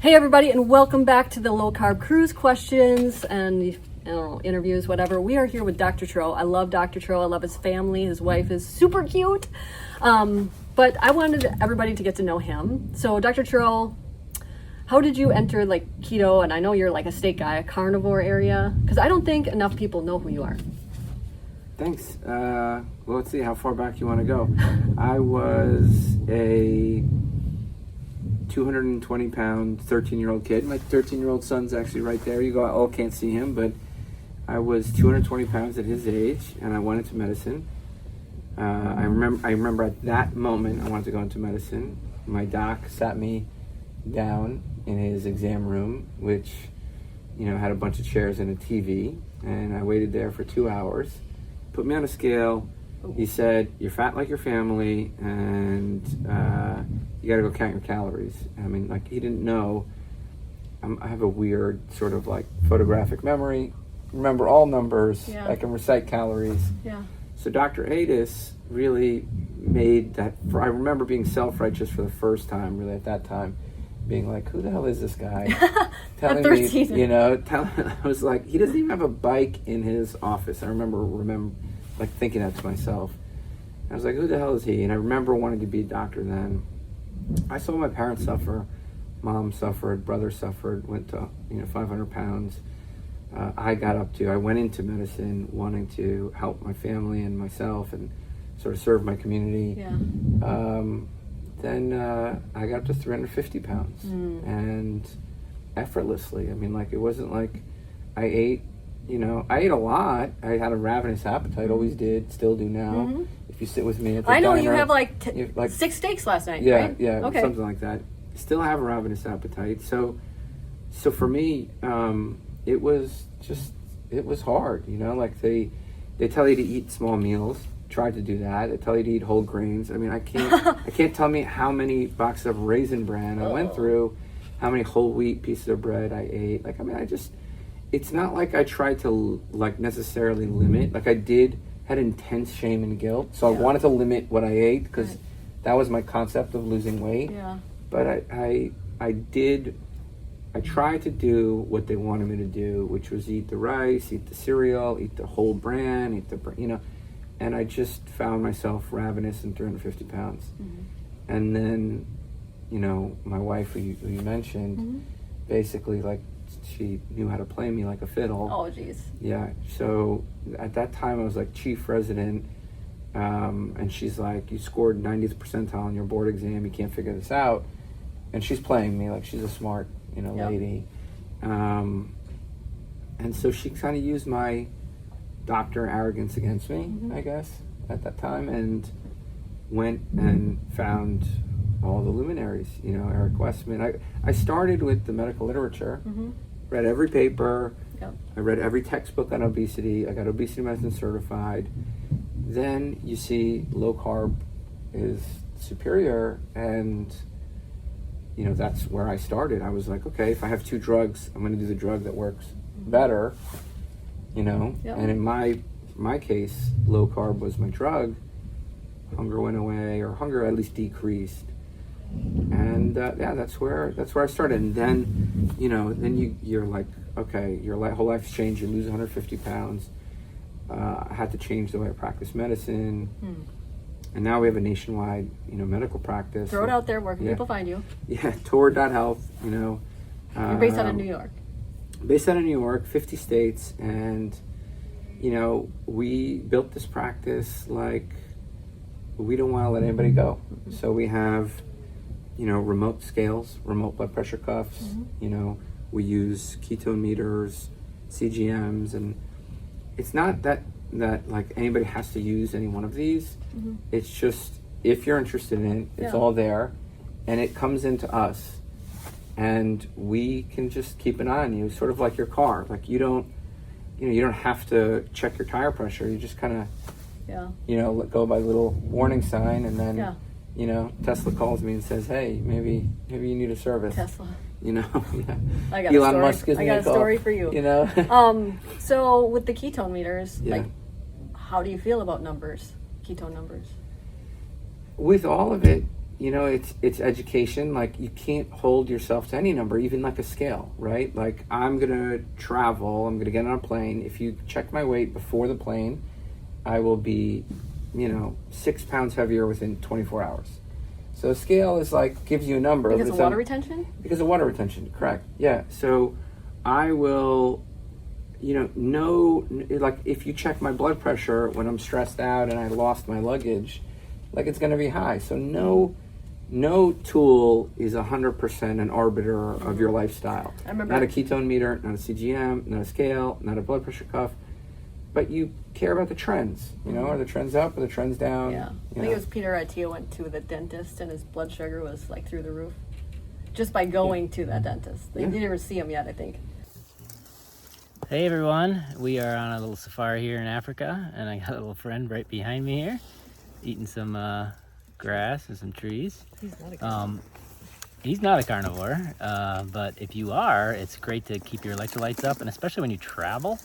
Hey everybody, and welcome back to the Low Carb Cruise questions and interviews, whatever. We are here with Dr. Tro. I love Dr. Tro. I love his family. His wife is super cute. But I wanted everybody to get to know him. So Dr. Tro, how did you enter like keto? And I know you're like a steak guy, a carnivore area, because I don't think enough people know who you are. Thanks. Well, let's see how far back you want to go. I was a 220-pound, 13-year-old kid. My 13-year-old son's actually right there. You go, oh, can't see him, but I was 220 pounds at his age, and I went into medicine. I remember at that moment I wanted to go into medicine. My doc sat me down in his exam room, which, you know, had a bunch of chairs and a TV, and I waited there for 2 hours. Put me on a scale. He said, "You're fat like your family, and you got to go count your calories." I mean, like, he didn't know. I have a weird sort of like photographic memory. Remember all numbers. Yeah. I can recite calories. Yeah. So Dr. Adis really made that. I remember being self-righteous for the first time, really at that time, being like, "Who the hell is this guy?" Telling me, you know, I was like, he doesn't even have a bike in his office. I remember like thinking that to myself. I was like, who the hell is he? And I remember wanting to be a doctor then. I saw my parents suffer. Mom suffered, brother suffered, went to 500 pounds. I went into medicine wanting to help my family and myself and sort of serve my community. Yeah. Then I got up to 350 pounds and effortlessly. I mean, like, it wasn't like I ate a lot. I had a ravenous appetite, always did, still do now. Mm-hmm. If you sit with me at the diner, you have like 6 steaks last night, yeah, right? Yeah, okay. Something like that. Still have a ravenous appetite. So for me, it was hard, like they tell you to eat small meals. Tried to do that. They tell you to eat whole grains. I mean, I can't tell me how many boxes of Raisin Bran I went through, how many whole wheat pieces of bread I ate. Like, I mean, it's not like I tried to like necessarily limit. Like, had intense shame and guilt. So I wanted to limit what I ate because that was my concept of losing weight. Yeah. But I tried to do what they wanted me to do, which was eat the rice, eat the cereal, eat the whole bran, and I just found myself ravenous and 350 pounds. Mm-hmm. And then, my wife, who you mentioned, basically, like, she knew how to play me like a fiddle. Oh, geez. Yeah. So at that time, I was like chief resident, and she's like, "You scored 90th percentile on your board exam. You can't figure this out." And she's playing me like she's a smart, lady. And so she kind of used my doctor arrogance against me, I guess, at that time, and went and found all the luminaries. Eric Westman. I started with the medical literature. Read every paper. Yep. I read every textbook on obesity. I got obesity medicine certified. Then you see low carb is superior, and that's where I started. I was like, okay, if I have 2 drugs, I'm going to do the drug that works better. Yep. And in my case, low carb was my drug. Hunger went away, or hunger at least decreased. And that's where I started. And then, you're like, okay, your whole life's changed. You lose 150 pounds. I had to change the way I practice medicine. And now we have a nationwide, medical practice. Throw it out there. Where can people find you? Yeah, Tor.health, You're based out of New York. Based out of New York, 50 states. And, we built this practice like we don't want to let anybody go. So we have remote scales, remote blood pressure cuffs. We use ketone meters, CGMs, and it's not that like anybody has to use any one of these. It's just, if you're interested in it, it's all there, and it comes into us, and we can just keep an eye on you, sort of like your car. Like, you don't have to check your tire pressure. You just kind of let go by the little warning sign, and then Tesla calls me and says, "Hey, maybe you need a service." Tesla. I got Elon Musk is. I got a story for you. So with the ketone meters, like, how do you feel about ketone numbers? With all of it, it's education. Like, you can't hold yourself to any number, even like a scale, right? Like, I'm gonna travel, I'm gonna get on a plane. If you check my weight before the plane, I will be 6 pounds heavier within 24 hours. So a scale is like, gives you a number. Because of water retention? Because of water retention, correct. Yeah. So I will, know, like, if you check my blood pressure when I'm stressed out and I lost my luggage, like, it's going to be high. So no tool is 100% an arbiter of your lifestyle. I remember. Not a ketone meter, not a CGM, not a scale, not a blood pressure cuff. But you care about the trends, are the trends up, are the trends down? Yeah. I think it was Peter Attia went to the dentist and his blood sugar was like through the roof. Just by going to that dentist. They didn't ever see him yet, I think. Hey everyone, we are on a little safari here in Africa, and I got a little friend right behind me here, eating some grass and some trees. He's not a carnivore, but if you are, it's great to keep your electrolytes up, and especially when you travel.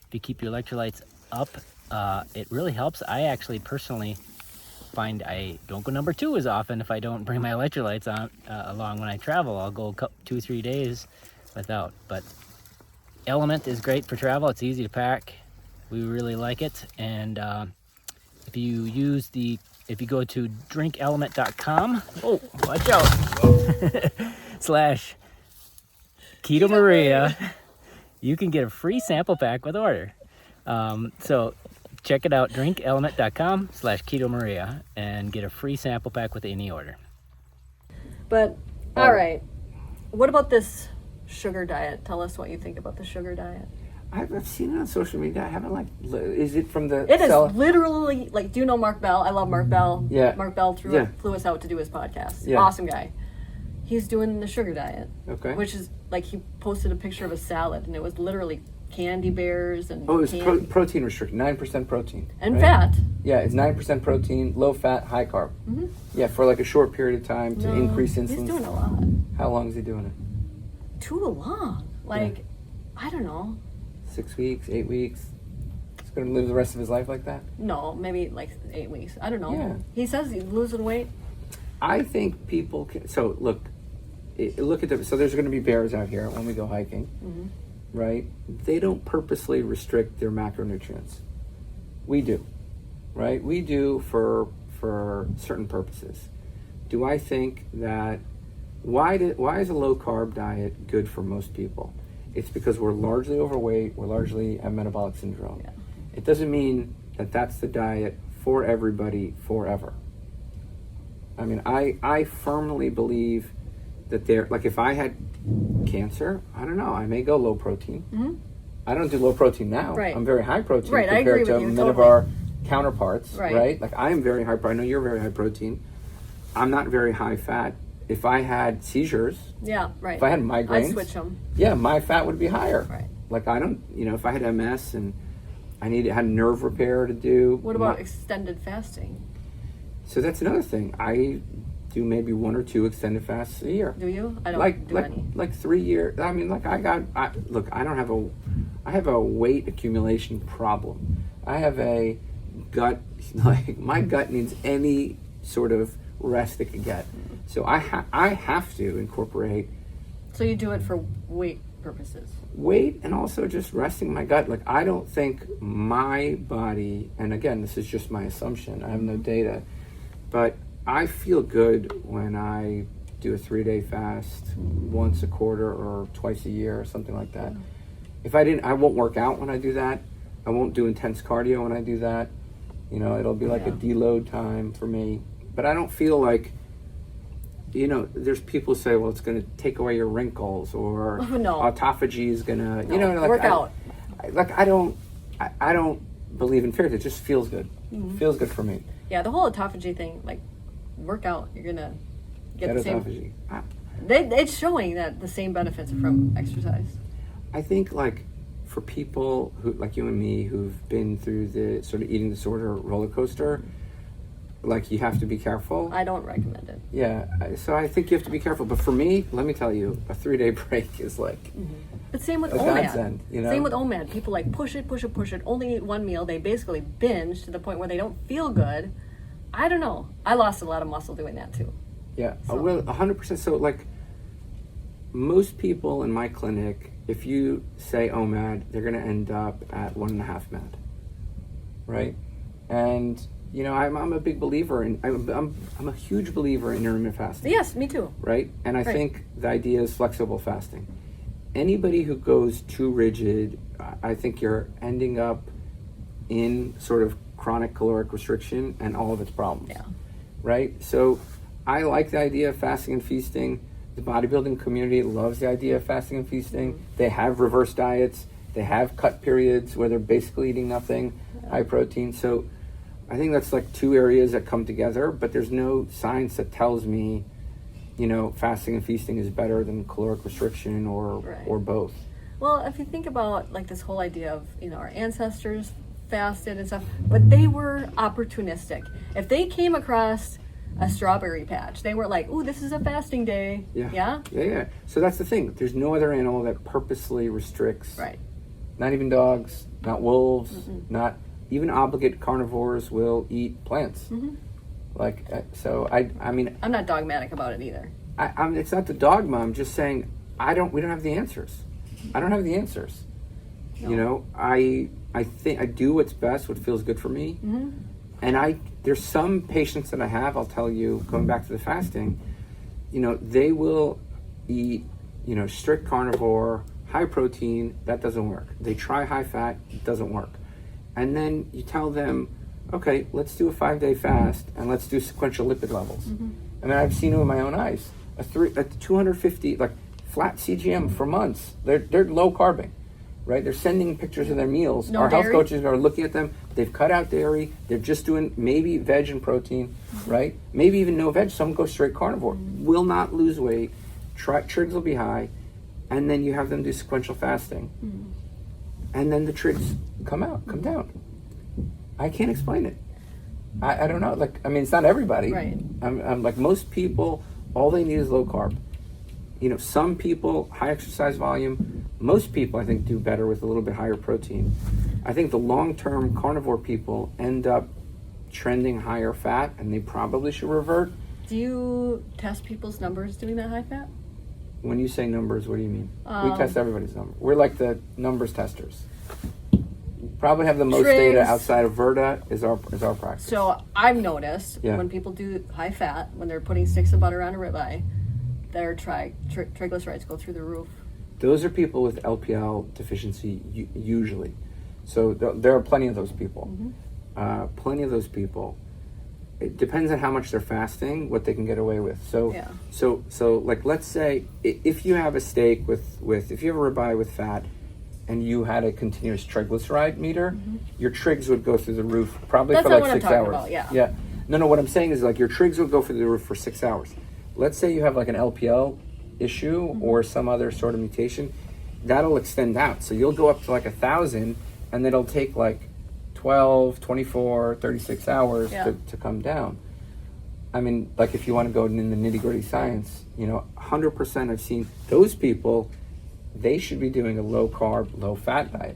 If you keep your electrolytes up, it really helps. I actually personally find I don't go number 2 as often if I don't bring my electrolytes on along when I travel. I'll go 2 or 3 days without. But Element is great for travel. It's easy to pack. We really like it. And if you go to drinkelement.com, oh, watch out, /Keto Maria, you can get a free sample pack with order. So check it out, drinkelement.com /Keto Maria, and get a free sample pack with any order. But, all right. What about this sugar diet? Tell us what you think about the sugar diet. I've seen it on social media. I haven't, is it from the... It is literally, do you know Mark Bell? I love Mark Bell. Yeah. Mark Bell flew us out to do his podcast. Yeah. Awesome guy. He's doing the sugar diet. Okay. Which is, he posted a picture of a salad, and it was literally candy bears and... Oh, it's protein restricted, 9% protein. And right? fat. Yeah, it's 9% protein, low fat, high carb. Mm-hmm. Yeah, for a short period of time to increase insulin. He's doing a lot. How long is he doing it? Too long. I don't know. 6 weeks, 8 weeks. He's going to live the rest of his life like that? No, maybe 8 weeks. I don't know. Yeah. He says he's losing weight. I think people can... So, look at the... So there's going to be bears out here when we go hiking, right? They don't purposely restrict their macronutrients. We do, right? We do for certain purposes. Do I think that... Why is a low-carb diet good for most people? It's because we're largely overweight, we're largely have metabolic syndrome. Yeah. It doesn't mean that that's the diet for everybody forever. I mean, I firmly believe that if I had cancer, I don't know, I may go low protein. Mm-hmm. I don't do low protein now. Right. I'm very high protein compared to many of our counterparts, right? Like, I am very high, I know you're very high protein. I'm not very high fat. If I had seizures, if I had migraines, I'd switch them. Yeah, my fat would be higher. Right. Like, I don't, if I had MS and I had nerve repair to do. What about extended fasting? So that's another thing. I do maybe 1 or 2 extended fasts a year. Do you? I don't do any. Like 3 years. I mean, I have a weight accumulation problem. I have a gut, my gut needs any sort of rest it can get. So I have to incorporate. So you do it for weight purposes? Weight, and also just resting my gut. Like, I don't think my body, and again, this is just my assumption, I have no data, but I feel good when I do a 3-day fast once a quarter or twice a year or something like that. If I didn't, I won't work out when I do that. I won't do intense cardio when I do that. It'll be like a deload time for me. But I don't feel like, there's people who say, well, it's going to take away your wrinkles, or autophagy is going to, work out. I don't believe in fear. It just feels good. It feels good for me. Yeah, the whole autophagy thing, work out, you're going to get the same. Autophagy. It's showing that the same benefits from exercise. I think, for people who, like you and me, who've been through the sort of eating disorder roller coaster, you have to be careful. I don't recommend it. Yeah, so I think you have to be careful. But for me, let me tell you, a 3-day break is But same with a OMAD. godsend, Same with OMAD. People push it, only eat one meal. They basically binge to the point where they don't feel good. I don't know. I lost a lot of muscle doing that too. Yeah, So- well, 100%. So, like, most people in my clinic, if you say OMAD, they're going to end up at 1.5 MAD, right? And you know, I'm a big believer in I'm a huge believer in intermittent fasting. Yes, me too. Right, and I Right. think the idea is flexible fasting. Anybody who goes too rigid, I think you're ending up in sort of chronic caloric restriction and all of its problems. Yeah. Right? So I like the idea of fasting and feasting. The bodybuilding community loves the idea of fasting and feasting. Mm-hmm. They have reverse diets. They have cut periods where they're basically eating nothing, high protein. So I think that's like two areas that come together, but there's no science that tells me, you know, fasting and feasting is better than caloric restriction or Right. or both. Well, if you think about like this whole idea of, you know, our ancestors fasted and stuff, but they were opportunistic. If they came across a strawberry patch, they were like, "Ooh, this is a fasting day." Yeah. Yeah. Yeah. So that's the thing. There's no other animal that purposely restricts. Right. Not even dogs, not wolves, not even obligate carnivores will eat plants. Mm-hmm. Like, so I mean, I'm not dogmatic about it either. I'm, it's not the dogma. I'm just saying we don't have the answers. I don't have the answers. No. You know, I think I do what's best, what feels good for me. Mm-hmm. And there's some patients that I have, I'll tell you, going back to the fasting, you know, they will eat, you know, strict carnivore, high protein, that doesn't work. They try high fat, it doesn't work. And then you tell them, okay, let's do a 5-day fast and let's do sequential lipid levels. Mm-hmm. I mean, I've seen it with my own eyes. A 250, like flat CGM for months. They're low carbing, right? They're sending pictures of their meals. No Our health dairy? coaches are looking at them. They've cut out dairy. They're just doing maybe veg and protein, right? Maybe even no veg. Some go straight carnivore. Will not lose weight. Trigs will be high. And then you have them do sequential fasting. And then the trigs come down. I can't explain it. I don't know. Like, I mean, it's not everybody. Right. I'm like, most people, all they need is low carb. You know, some people, high exercise volume. Most people, I think, do better with a little bit higher protein. I think the long-term carnivore people end up trending higher fat, and they probably should revert. Do you test people's numbers doing that high fat? When you say numbers, what do you mean? We test everybody's number. We're like the numbers testers. Probably have the most data Trigs. outside of Verda is our practice. So I've noticed Yeah. when people do high fat, when they're putting sticks of butter on a ribeye, their triglycerides go through the roof. Those are people with LPL deficiency usually. So there are plenty of those people. Plenty of those people. It depends on how much they're fasting, what they can get away with. So Yeah. so like, let's say if you have a steak with if you have a ribeye with fat and you had a continuous triglyceride meter, your trigs would go through the roof probably That's for not like what I'm 6 talking hours. about, yeah. Yeah. No, what I'm saying is like your trigs would go through the roof for 6 hours. Let's say you have like an LPL issue or some other sort of mutation, that'll extend out. So you'll go up to like 1,000 and it'll take like 12, 24, 36 hours Yeah. to come down. I mean, like if you want to go in the nitty-gritty science, you know, 100% I've seen those people, they should be doing a low carb, low fat diet,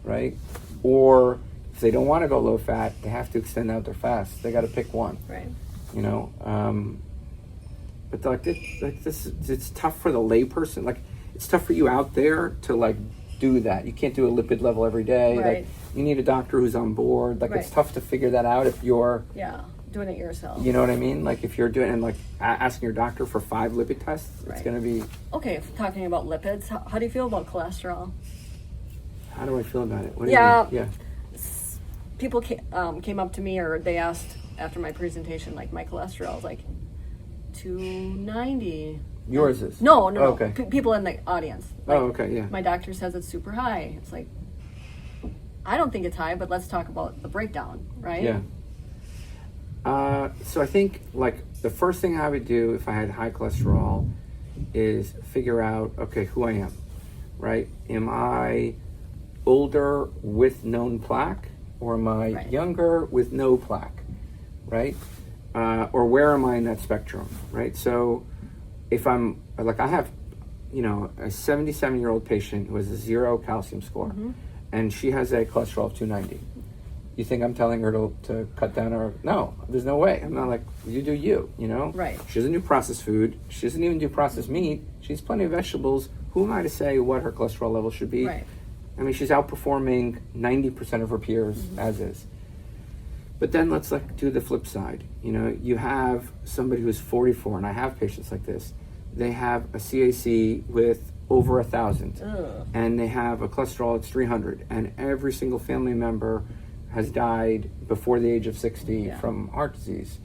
right? Or if they don't want to go low fat, they have to extend out their fast. They got to pick one, Right. you know? But like this, it's tough for the layperson. Like, it's tough for you out there to like do that. You can't do a lipid level every day. Right. Like, you need a doctor who's on board. Like, it's Right. tough to figure that out if you're, Yeah. Doing it yourself. you know what I mean? Like, if you're doing, and like asking your doctor for 5 lipid tests, it's Right. going to be, Okay, talking about lipids, how do you feel about cholesterol? how do I feel about it? What do Yeah. you mean? People came up to me, or they asked after my presentation, like my cholesterol is like 290. Yours is? No. Oh, okay. People in the audience. Like, Oh, okay, yeah. My doctor says it's super high. It's like, I don't think it's high, but let's talk about the breakdown, right? Yeah. So I think like the first thing I would do if I had high cholesterol is figure out, okay, who I am, right? Am I older with known plaque, or am I Right. younger with no plaque, right? Or where am I in that spectrum, right? So if I'm like, I have, you know, a 77-year-old patient who has a 0 calcium score, and she has a cholesterol of 290. You think I'm telling her to cut down her? No, there's no way. I'm not like, you do you, you know? Right. She doesn't do processed food. She doesn't even do processed meat. She eats plenty of vegetables. Who am I to say what her cholesterol level should be? Right. I mean, she's outperforming 90% of her peers as is. But then let's like do the flip side. You know, you have somebody who's 44, and I have patients like this. They have a CAC with over 1,000, and they have a cholesterol that's 300, and every single family member has died before the age of 60 from heart disease.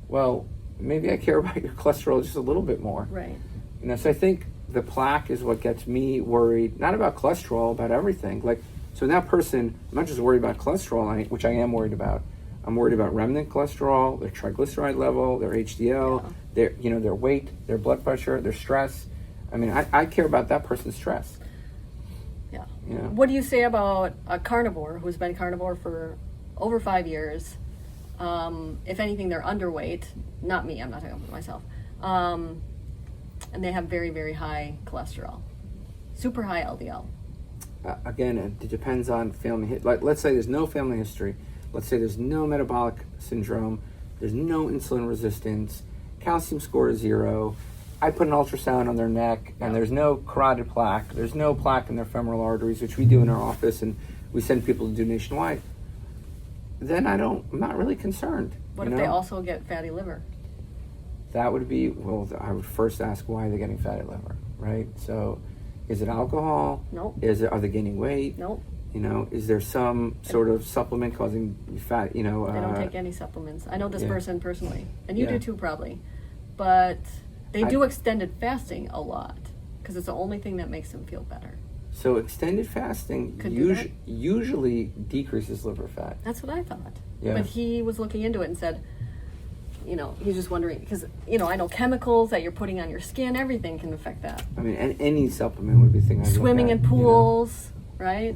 Well, maybe I care about your cholesterol just a little bit more. Right. You know, so I think the plaque is what gets me worried, not about cholesterol, about everything. Like, so that person, I'm not just worried about cholesterol, which I am worried about. I'm worried about remnant cholesterol, their triglyceride level, their HDL, their weight, their blood pressure, their stress. I mean, I care about that person's stress. Yeah. You know? What do you say about a carnivore who's been carnivore for over 5 years? If anything, they're underweight. Not me, I'm not talking about myself. And they have very, very high cholesterol. Super high LDL. Again, it depends on family. Let's say there's no family history. Let's say there's no metabolic syndrome. There's no insulin resistance. Calcium score is 0. I put an ultrasound on their neck, and there's no carotid plaque. There's no plaque in their femoral arteries, which we do in our office, and we send people to do nationwide. Then I'm not really concerned. What if they also get fatty liver? That would be, well, I would first ask why they're getting fatty liver, right? So, is it alcohol? Nope. Are they gaining weight? Nope. You know, is there some sort of supplement causing fat? You know, they don't take any supplements. I know this person personally, and you Yeah. do too probably, but they do extended fasting a lot because it's the only thing that makes them feel better. So extended fasting usually decreases liver fat. That's what I thought. Yeah. But he was looking into it and said, you know, he's just wondering because, you know, I know chemicals that you're putting on your skin, everything can affect that. I mean, and any supplement would be the thing I'd Swimming look at, in pools, right?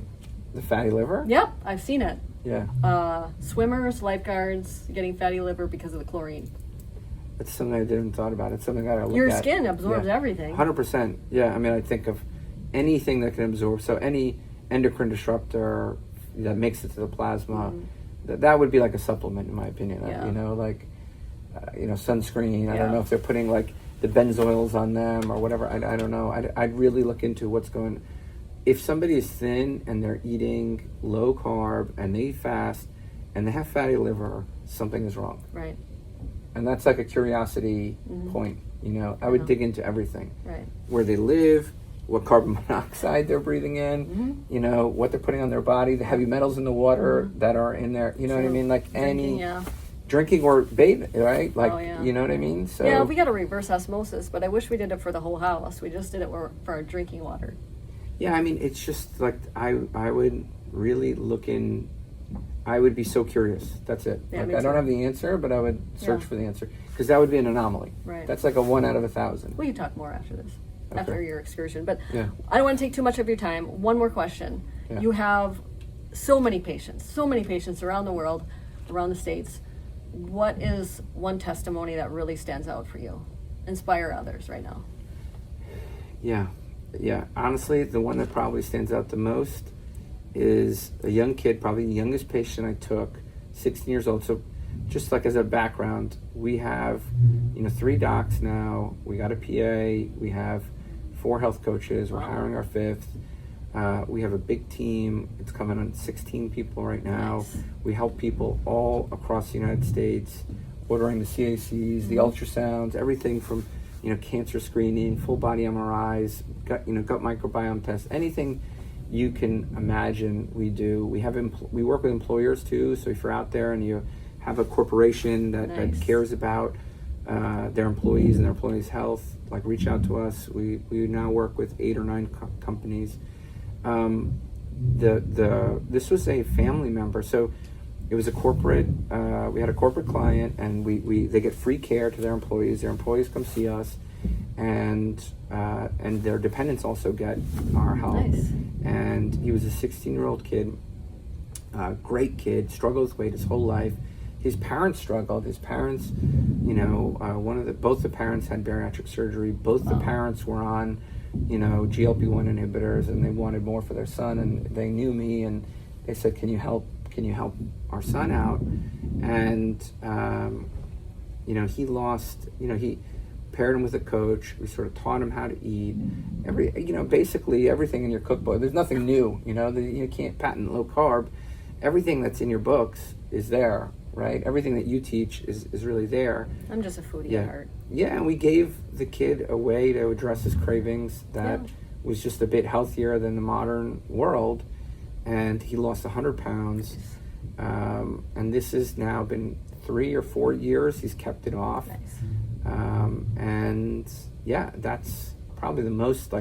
The fatty liver? Yep, I've seen it. Yeah. Swimmers, lifeguards getting fatty liver because of the chlorine. It's something I didn't thought about. It's something I gotta look at. Your skin absorbs everything. 100%. Yeah, I mean, I think of anything that can absorb. So any endocrine disruptor that makes it to the plasma, that would be like a supplement in my opinion. Yeah. You know, like, sunscreen. I don't Yeah. know if they're putting like the benzoyls on them or whatever. I don't know. I'd really look into what's going. If somebody is thin and they're eating low carb and they fast and they have fatty liver, something is wrong. Right. And that's like a curiosity point. You know, I would dig into everything. Right. Where they live, what carbon monoxide they're breathing in, you know, what they're putting on their body, the heavy metals in the water that are in there. You know what I mean? Like drinking or bathing, right? Like, you know what I mean? So yeah, we got a reverse osmosis, but I wish we did it for the whole house. We just did it for our drinking water. Yeah, I mean, it's just like I would really look in. I would be so curious. That's it. Yeah, like, I don't have the answer, but I would search for the answer because that would be an anomaly. Right. That's like a 1 out of 1,000. We can talk more after this, after your excursion. But Yeah. I don't want to take too much of your time. One more question. Yeah. You have so many patients around the world, around the States. What is one testimony that really stands out for you? Inspire others right now. Yeah. Honestly, the one that probably stands out the most is a young kid, probably the youngest patient I took, 16 years old. So just like as a background, we have, 3 docs now. We got a PA. We have 4 health coaches. We're hiring our 5th. We have a big team. It's coming on 16 people right now. Nice. We help people all across the United States, ordering the CACs, the ultrasounds, everything from cancer screening, full body MRIs, gut microbiome tests, anything you can imagine we do. We work with employers too, so if you're out there and you have a corporation that cares about their employees and their employees' health, like reach out to us. We now work with 8 or 9 companies. This was a family member, so it was a corporate. We had a corporate client, and they get free care to their employees. Their employees come see us, and their dependents also get our help. Nice. And he was a 16-year-old kid, great kid, struggled with weight his whole life. His parents struggled. His parents, both the parents had bariatric surgery. Both the parents were on, GLP-1 inhibitors, and they wanted more for their son. And they knew me, and they said, "Can you help can you help our son out? And, you know, he lost, you know, he paired him with a coach. We sort of taught him how to eat. You know, basically everything in your cookbook. There's nothing new, you know, you can't patent low carb. Everything that's in your books is there, right? Everything that you teach is really there. I'm just a foodie at heart. Yeah, and we gave the kid a way to address his cravings that was just a bit healthier than the modern world. And he lost 100 pounds. And this has now been 3 or 4 years. He's kept it off. Nice. And yeah, that's probably the most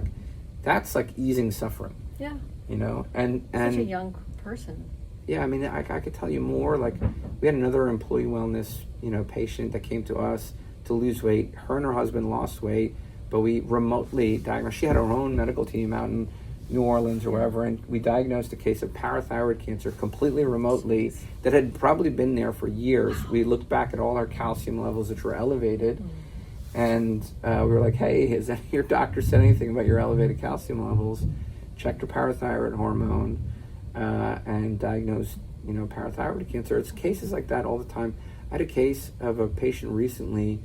that's like easing suffering. Yeah. You know, and Such a young person. Yeah, I mean, I could tell you more. Like, we had another employee wellness, you know, patient that came to us to lose weight. Her and her husband lost weight, but we remotely diagnosed. She had her own medical team out in New Orleans or wherever, and we diagnosed a case of parathyroid cancer completely remotely that had probably been there for years. We looked back at all her calcium levels, which were elevated, and we were like, hey, has your doctor said anything about your elevated calcium levels? Checked her parathyroid hormone, and diagnosed, you know, parathyroid cancer. It's cases like that all the time. I had a case of a patient recently,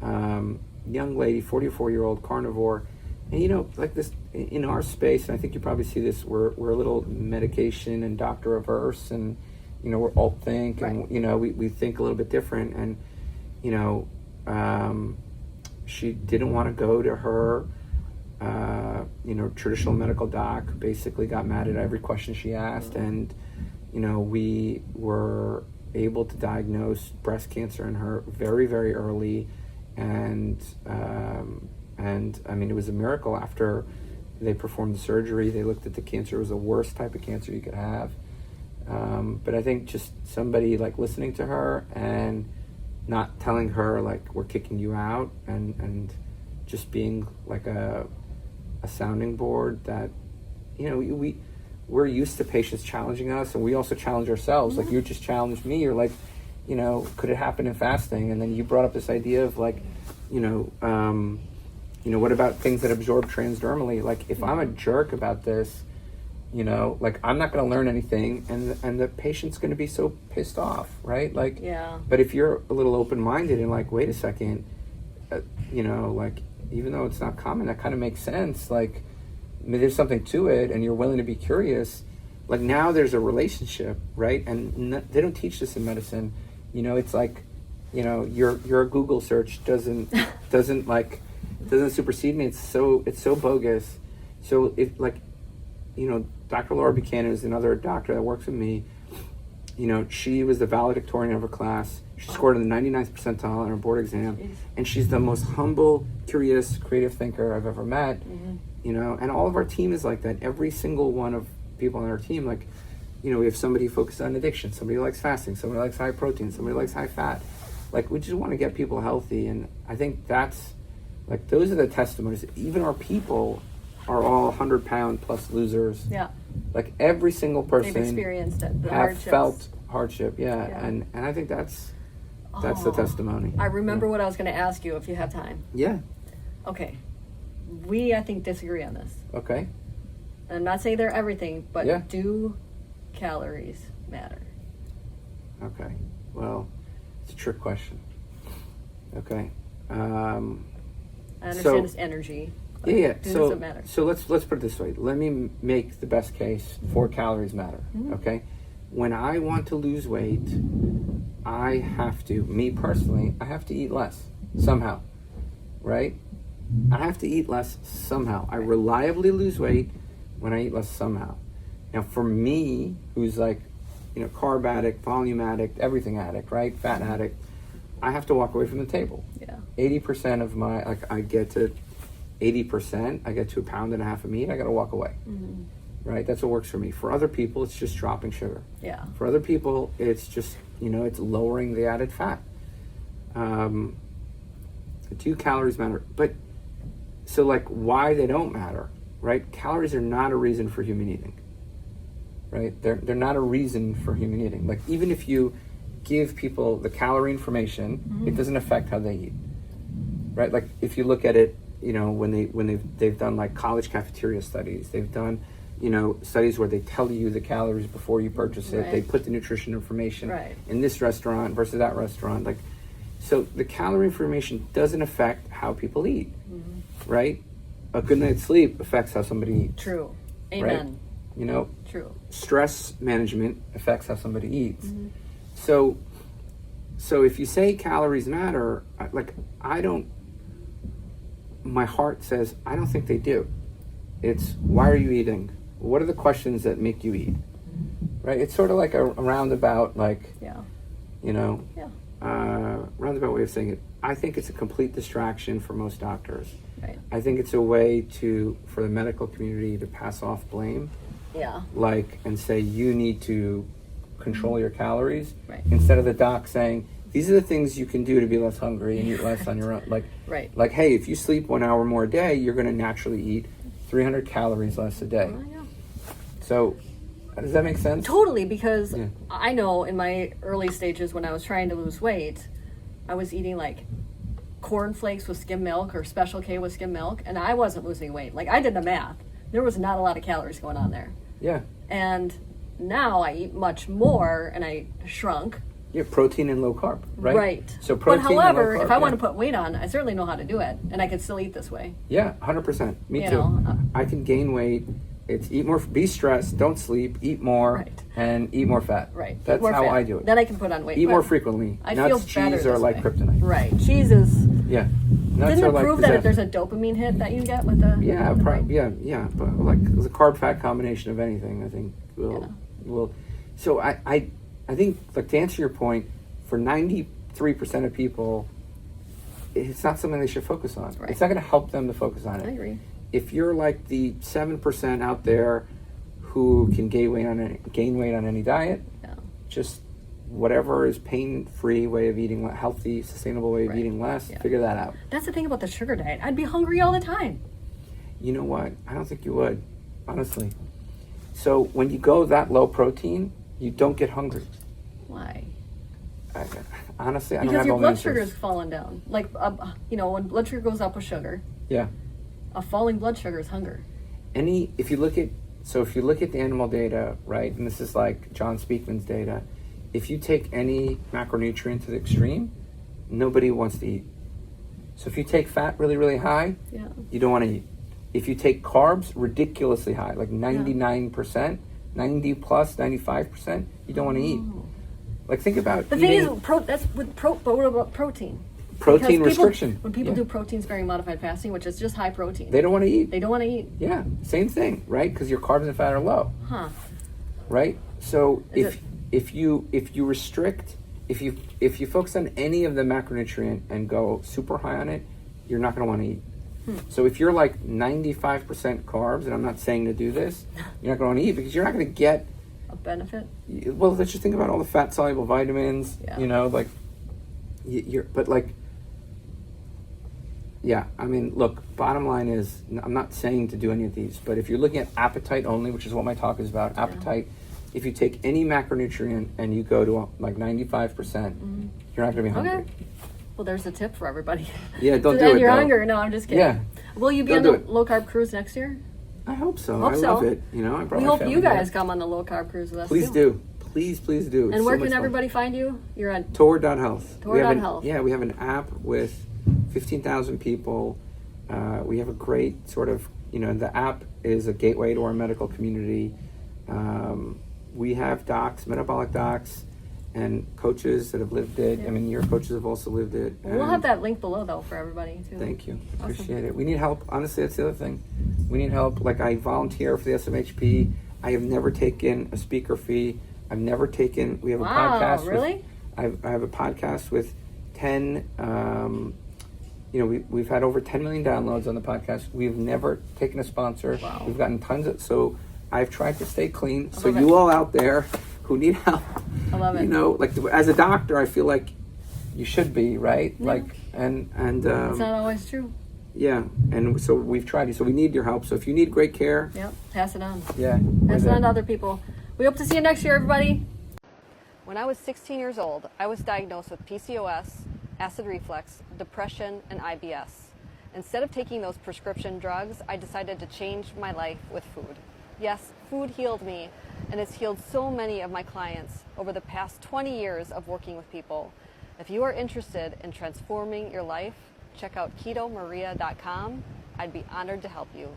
young lady, 44-year-old carnivore, and you know, like this in our space, and I think you probably see this, we're a little medication and doctor averse, and you know, we're alt think, and you know, we think a little bit different, and you know, she didn't want to go to her you know, traditional medical doc. Basically got mad at every question she asked, and you know, we were able to diagnose breast cancer in her very, very early, and I mean, it was a miracle. After they performed the surgery, they looked at the cancer. It was the worst type of cancer you could have, but I think just somebody like listening to her and not telling her like, we're kicking you out, and just being like a sounding board that, you know, we're used to patients challenging us, and we also challenge ourselves. Like, you just challenged me. You're like, you know, could it happen in fasting? And then you brought up this idea of like, you know, what about things that absorb transdermally? Like, if I'm a jerk about this, you know, like, I'm not going to learn anything, and the patient's going to be so pissed off, right? Like, but if you're a little open-minded and like, wait a second, you know, like, even though it's not common, that kind of makes sense. Like, I mean, there's something to it, and you're willing to be curious. Like, now there's a relationship, right? And they don't teach this in medicine. You know, it's like, you know, your Google search doesn't supersede me. It's so bogus. So if, like, you know, Dr. Laura Buchanan is another doctor that works with me. You know, she was the valedictorian of her class. She scored in the 99th percentile on her board exam. And she's the most humble, curious, creative thinker I've ever met. You know, and all of our team is like that. Every single one of people on our team, like, you know, we have somebody focused on addiction, somebody likes fasting, somebody likes high protein, somebody likes high fat. Like, we just want to get people healthy. And I think that's, like, those are the testimonies. Even our people are all 100-pound plus losers. Yeah. Like, every single person They've experienced it, the have hardships. felt hardship. And I think that's the testimony. I remember what I was going to ask you, if you have time. Yeah. Okay. I think, disagree on this. Okay. I'm not saying they're everything, but Yeah. do calories matter? Okay. Well, it's a trick question. Okay. I understand it's energy. But does it matter? So let's put it this way. Let me make the best case for calories matter. Okay. When I want to lose weight, I have to, me personally, I have to eat less somehow, right? I have to eat less somehow. I reliably lose weight when I eat less somehow. Now, for me, who's like, you know, carb addict, volume addict, everything addict, right? Fat addict, I have to walk away from the table. Yeah. 80% of my, like, I get to 80%, I get to 1.5 pounds of meat, I got to walk away. Right? That's what works for me. For other people, it's just dropping sugar. Yeah. For other people, it's just, you know, it's lowering the added fat. Do calories matter? But, so like, why they don't matter, right? Calories are not a reason for human eating, right? They're not a reason for human eating. Like, even if you give people the calorie information, it doesn't affect how they eat, right? Like, if you look at it, you know, when they've done like college cafeteria studies, they've done studies where they tell you the calories before you purchase it. Right. They put the nutrition information Right. in this restaurant versus that restaurant. So the calorie information doesn't affect how people eat, right? A good night's sleep affects how somebody eats. True. Amen. Right? True. Stress management affects how somebody eats. So if you say calories matter, my heart says, I don't think they do. It's, why are you eating? What are the questions that make you eat? Right? It's sort of like a roundabout, Yeah. roundabout way of saying it. I think it's a complete distraction for most doctors. Right. I think it's a way for the medical community to pass off blame, Yeah. and say, you need to control your calories, Right. instead of the doc saying, these are the things you can do to be less hungry and eat less on your own. Right. Hey, if you sleep 1 hour more a day, you're going to naturally eat 300 calories less a day. Oh, yeah. So, does that make sense? Totally, because Yeah. I know in my early stages when I was trying to lose weight, I was eating cornflakes with skim milk or Special K with skim milk, and I wasn't losing weight. I did the math. There was not a lot of calories going on there. Yeah. And now I eat much more, and I shrunk. Yeah, protein and low carb, right? Right. So protein but however, and low carb, if I want to put weight on, I certainly know how to do it, and I can still eat this way. Yeah, 100%. Me You too. know, I can gain weight. It's eat more, be stressed, don't sleep, eat more, Right. and eat more fat. Right. That's Eat more how fat. I do it. Then I can put on weight. Eat more But frequently. I Nuts, feel cheese better are this like way. kryptonite. Right. Cheese is. Yeah. Nuts Didn't are it like prove that possession. there's a dopamine hit that you get with the? Yeah, with the brain? yeah. But the carb fat combination of anything, I think will. So I think to answer your point, for 93% of people, it's not something they should focus on. Right. It's not going to help them to focus on it. I agree. If you're the 7% out there who can gain weight on any diet, Yeah. just whatever is pain-free way of eating, healthy, sustainable way of Right. eating less, Yeah. figure that out. That's the thing about the sugar diet. I'd be hungry all the time. You know what? I don't think you would, honestly. So when you go that low protein, you don't get hungry. Why? Honestly, I don't Because have your all the blood answers. sugar is falling down. When blood sugar goes up with sugar, Yeah. a falling blood sugar is hunger. If you look at the animal data, right, and this is John Speakman's data, if you take any macronutrient to the extreme, nobody wants to eat. So if you take fat really, really high, Yeah. you don't want to eat. If you take carbs ridiculously high, 99%, 90 plus, 95%, you don't want to eat. Think about The thing is, but what about protein? protein Because restriction. When people Yeah. do protein sparing modified fasting, which is just high protein, They don't want to eat. they don't want to eat. Yeah, same thing, right? Because your carbs and fat are low, Huh. right? So Is if you restrict, if you focus on any of the macronutrient and go super high on it, you're not going to want to eat. So if you're 95% carbs, and I'm not saying to do this, you're not going to want to eat because you're not going to get. A benefit? Well, let's just think about all the fat soluble vitamins. Yeah. Yeah, I mean, look, bottom line is, I'm not saying to do any of these, but if you're looking at appetite only, which is what my talk is about, appetite, if you take any macronutrient and you go to 95%, you're not going to be hungry. Okay. Well, there's a tip for everybody. Yeah, don't To do end it, your though. hunger. No, I'm just kidding. Yeah. Will you be Don't on do the it. low carb cruise next year? I hope so. Hope I so. love it. I brought We my hope family you guys here. come on the low carb cruise with us. Please too. do. Please do. It's And where so can much fun. everybody find you? You're on. Tour.health. Tour.health. Yeah, we have an app with 15,000 people. We have a great sort of, the app is a gateway to our medical community. We have docs, metabolic docs, and coaches that have lived it. Yeah. I mean, your coaches have also lived it. We'll and have that link below though for everybody too. Thank you. Awesome. Appreciate it. We need help. Honestly, that's the other thing. We need help. I volunteer for the SMHP. I have never taken a speaker fee. I've never taken, we have a Wow, podcast. really? I have a podcast with 10, we've had over 10 million downloads on the podcast. We've never taken a sponsor. Wow. We've gotten tons of, so I've tried to stay clean. So love you it. all out there who need help, I love it. as a doctor, I feel like you should be, right? Yeah. And It's not always true. yeah, and so we've tried. So we need your help. So if you need great care, Yep. Pass it on. yeah, Pass we're it on to there. other people. We hope to see you next year, everybody. When I was 16 years old, I was diagnosed with PCOS, acid reflux, depression, and IBS. Instead of taking those prescription drugs, I decided to change my life with food. Yes, food healed me, and it's healed so many of my clients over the past 20 years of working with people. If you are interested in transforming your life, check out KetoMaria.com. I'd be honored to help you.